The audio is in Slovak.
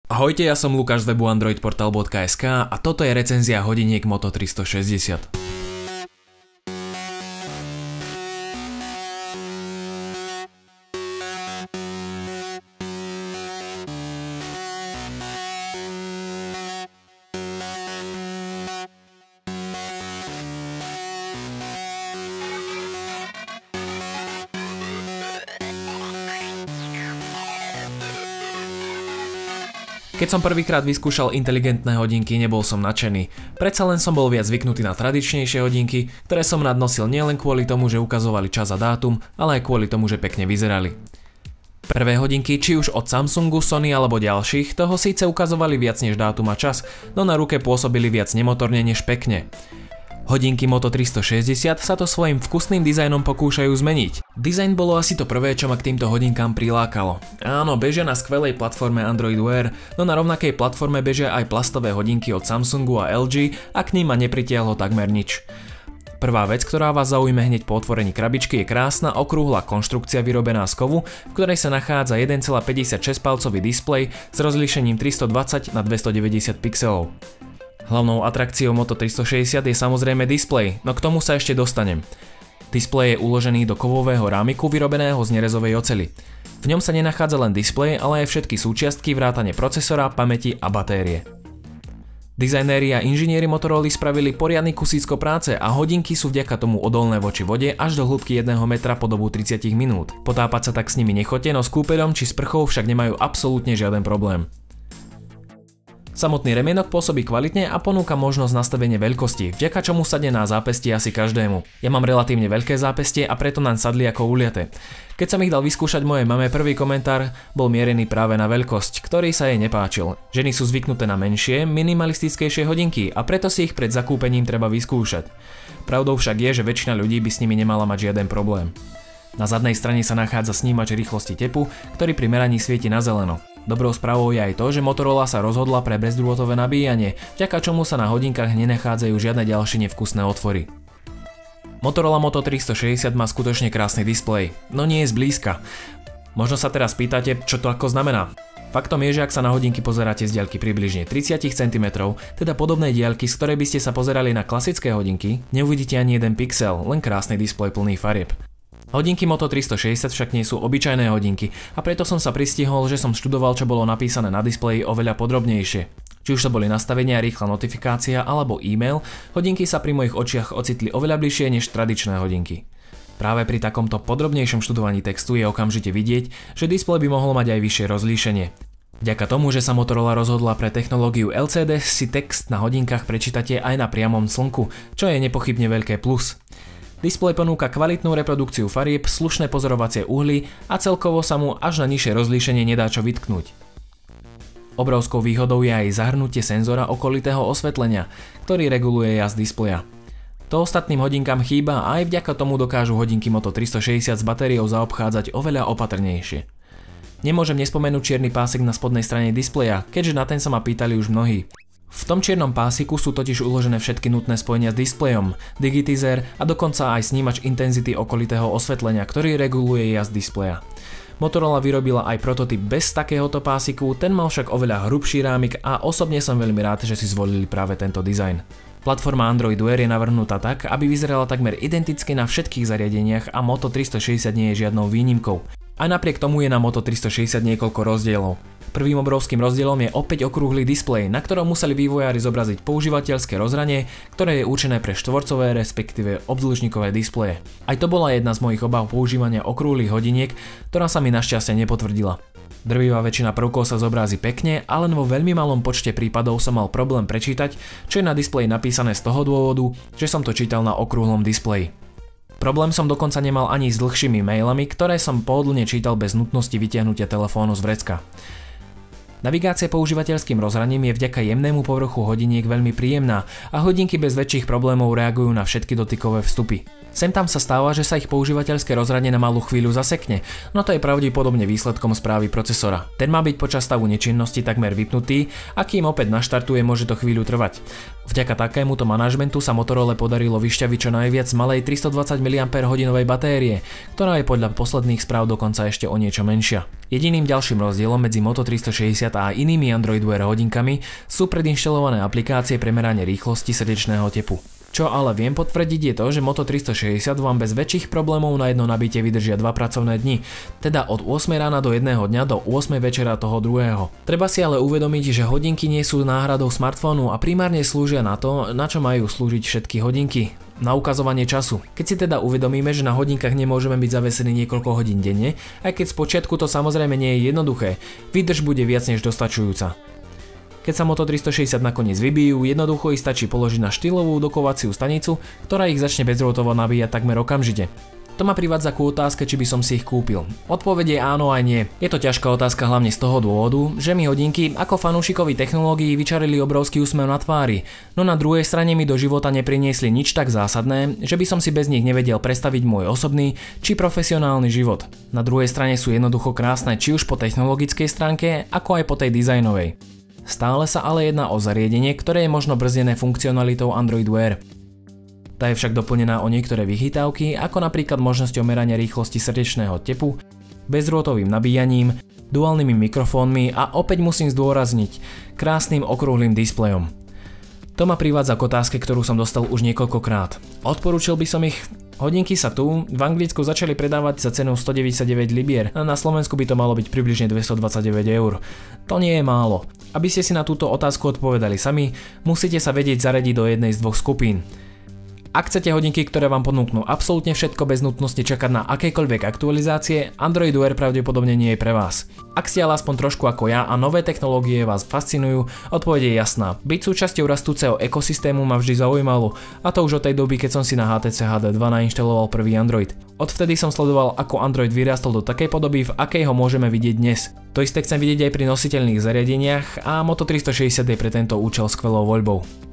Ahojte, ja som Lukáš z webu androidportal.sk a toto je recenzia hodiniek Moto 360. Keď som prvýkrát vyskúšal inteligentné hodinky, nebol som nadšený. Predsa len som bol viac zvyknutý na tradičnejšie hodinky, ktoré som rád nosil nielen kvôli tomu, že ukazovali čas a dátum, ale aj kvôli tomu, že pekne vyzerali. Prvé hodinky, či už od Samsungu, Sony alebo ďalších, toho síce ukazovali viac než dátum a čas, no na ruke pôsobili viac nemotorne než pekne. Hodinky Moto 360 sa to svojím vkusným dizajnom pokúšajú zmeniť. Dizajn bolo asi to prvé, čo ma k týmto hodinkám prilákalo. Áno, bežia na skvelej platforme Android Wear, no na rovnakej platforme bežia aj plastové hodinky od Samsungu a LG a k ním ma nepritiahlo takmer nič. Prvá vec, ktorá vás zaujme hneď po otvorení krabičky, je krásna okrúhla konštrukcia vyrobená z kovu, v ktorej sa nachádza 1,56 palcový displej s rozlíšením 320 na 290 pixelov. Hlavnou atrakciou Moto 360 je samozrejme displej, no k tomu sa ešte dostanem. Displej je uložený do kovového rámiku vyrobeného z nerezovej oceli. V ňom sa nenachádza len displej, ale aj všetky súčiastky vrátane procesora, pamäti a batérie. Dizajnéri a inžinieri Motorola spravili poriadny kusícko práce a hodinky sú vďaka tomu odolné voči vode až do hĺbky 1 metra po dobu 30 minút. Potápať sa tak s nimi nechoďte, no s kúpeľom či sprchou však nemajú absolútne žiaden problém. Samotný remienok pôsobí kvalitne a ponúka možnosť nastavenia veľkosti, vďaka čomu sadne na zápestie asi každému. Ja mám relatívne veľké zápestie a preto naň sadli ako uliate. Keď som ich dal vyskúšať mojej mame, prvý komentár bol mierený práve na veľkosť, ktorý sa jej nepáčil. Ženy sú zvyknuté na menšie, minimalistickejšie hodinky a preto si ich pred zakúpením treba vyskúšať. Pravdou však je, že väčšina ľudí by s nimi nemala mať žiaden problém. Na zadnej strane sa nachádza snímač rýchlosti tepu, ktorý pri meraní svieti na zeleno. Dobrou správou je aj to, že Motorola sa rozhodla pre bezdrôtové nabíjanie, vďaka čomu sa na hodinkách nenachádzajú žiadne ďalšie nevkusné otvory. Motorola Moto 360 má skutočne krásny displej, no nie je zblízka. Možno sa teraz pýtate, čo to ako znamená. Faktom je, že ak sa na hodinky pozeráte z diaľky približne 30 cm, teda podobnej diaľky, z ktorej by ste sa pozerali na klasické hodinky, neuvidíte ani jeden pixel, len krásny displej plný farieb. Hodinky Moto 360 však nie sú obyčajné hodinky a preto som sa pristihol, že som študoval, čo bolo napísané na displeji oveľa podrobnejšie. Či už to boli nastavenia, rýchla notifikácia alebo e-mail, hodinky sa pri mojich očiach ocitli oveľa bližšie než tradičné hodinky. Práve pri takomto podrobnejšom študovaní textu je okamžite vidieť, že displej by mohol mať aj vyššie rozlíšenie. Vďaka tomu, že sa Motorola rozhodla pre technológiu LCD, si text na hodinkách prečítate aj na priamom slnku, čo je nepochybne veľké plus. Displej ponúka kvalitnú reprodukciu farieb, slušné pozorovacie uhly a celkovo sa mu až na nižšie rozlíšenie nedá čo vytknúť. Obrovskou výhodou je aj zahrnutie senzora okolitého osvetlenia, ktorý reguluje jas displeja. To ostatným hodinkám chýba a aj vďaka tomu dokážu hodinky Moto 360 s batériou zaobchádzať oveľa opatrnejšie. Nemôžem nespomenúť čierny pásek na spodnej strane displeja, keďže na ten sa ma pýtali už mnohí. V tom čiernom pásiku sú totiž uložené všetky nutné spojenia s displejom, digitizer a dokonca aj snímač intenzity okolitého osvetlenia, ktorý reguluje jas displeja. Motorola vyrobila aj prototyp bez takéhoto pásiku, ten mal však oveľa hrubší rámik a osobne som veľmi rád, že si zvolili práve tento dizajn. Platforma Android Wear je navrhnutá tak, aby vyzerala takmer identicky na všetkých zariadeniach a Moto 360 nie je žiadnou výnimkou. Aj napriek tomu je na Moto 360 niekoľko rozdielov. Prvým obrovským rozdielom je opäť okrúhly displej, na ktorom museli vývojári zobraziť používateľské rozhranie, ktoré je určené pre štvorcové respektíve obdĺžnikové displeje. Aj to bola jedna z mojich obáv používania okrúhlych hodiniek, ktorá sa mi našťastie nepotvrdila. Drvivá väčšina prvkov sa zobrazí pekne, ale len vo veľmi malom počte prípadov som mal problém prečítať, čo je na displeji napísané z toho dôvodu, že som to čítal na okrúhlom displeji. Problém som dokonca nemal ani s dlhšími mailami, ktoré som pohodlne čítal bez nutnosti vytiahnutia telefónu z vrecka. Navigácia používateľským rozhraním je vďaka jemnému povrchu hodiniek veľmi príjemná a hodinky bez väčších problémov reagujú na všetky dotykové vstupy. Sem tam sa stáva, že sa ich používateľské rozhranie na malú chvíľu zasekne, no to je pravdepodobne výsledkom správy procesora. Ten má byť počas stavu nečinnosti takmer vypnutý a kým opäť naštartuje, môže to chvíľu trvať. Vďaka takémuto manažmentu sa Motorola podarilo vyšťaviť čo najviac z malej 320 mAh batérie, ktorá je podľa posledných správ dokonca ešte o niečo menšia. Jediným ďalším rozdielom medzi Moto 360 a inými Android Wear hodinkami sú predinštalované aplikácie pre meranie rýchlosti srdečného tepu. Čo ale viem potvrdiť je to, že Moto 360 vám bez väčších problémov na jedno nabitie vydržia 2 pracovné dni, teda od 8 rána do 1 dňa do 8 večera toho druhého. Treba si ale uvedomiť, že hodinky nie sú náhradou smartfónu a primárne slúžia na to, na čo majú slúžiť všetky hodinky. Na ukazovanie času. Keď si teda uvedomíme, že na hodinkách nemôžeme byť zavesení niekoľko hodín denne, aj keď spočiatku to samozrejme nie je jednoduché, výdrž bude viac než dostačujúca. Keď sa Moto 360 nakoniec vybijú, jednoducho ich stačí položiť na štýlovú dokovaciu stanicu, ktorá ich začne bezdrôtovo nabíjať takmer okamžite. To ma privádza ku otázke, či by som si ich kúpil. Odpoveď je áno aj nie. Je to ťažká otázka hlavne z toho dôvodu, že mi hodinky ako fanúšikovi technológií vyčarili obrovský úsmev na tvári, no na druhej strane mi do života nepriniesli nič tak zásadné, že by som si bez nich nevedel predstaviť môj osobný či profesionálny život. Na druhej strane sú jednoducho krásne či už po technologickej stránke, ako aj po tej dizajnovej. Stále sa ale jedná o zariadenie, ktoré je možno brzdené funkcionalitou Android Wear. Tá je však doplnená o niektoré vychytávky, ako napríklad možnosťou merania rýchlosti srdečného tepu, bezdrôtovým nabíjaním, duálnymi mikrofónmi a opäť musím zdôrazniť, krásnym okrúhlym displejom. To ma privádza k otázke, ktorú som dostal už niekoľkokrát. Odporúčil by som ich. Hodinky sa tu v Anglicku začali predávať za cenu 199 libier a na Slovensku by to malo byť približne 229 eur. To nie je málo. Aby ste si na túto otázku odpovedali sami, musíte sa vedieť zaradiť do jednej z dvoch skupín. Ak chcete hodinky, ktoré vám ponúknú absolútne všetko bez nutnosti čakať na akékoľvek aktualizácie, Android Wear pravdepodobne nie je pre vás. Ak ste ale aspoň trošku ako ja a nové technológie vás fascinujú, odpoveď je jasná. Byť súčasťou rastúceho ekosystému ma vždy zaujímalo, a to už od tej doby, keď som si na HTC HD2 nainštaloval prvý Android. Odvtedy som sledoval, ako Android vyrástol do takej podoby, v akej ho môžeme vidieť dnes. To isté chcem vidieť aj pri nositeľných zariadeniach a Moto 360 je pre tento účel skvelou voľbou.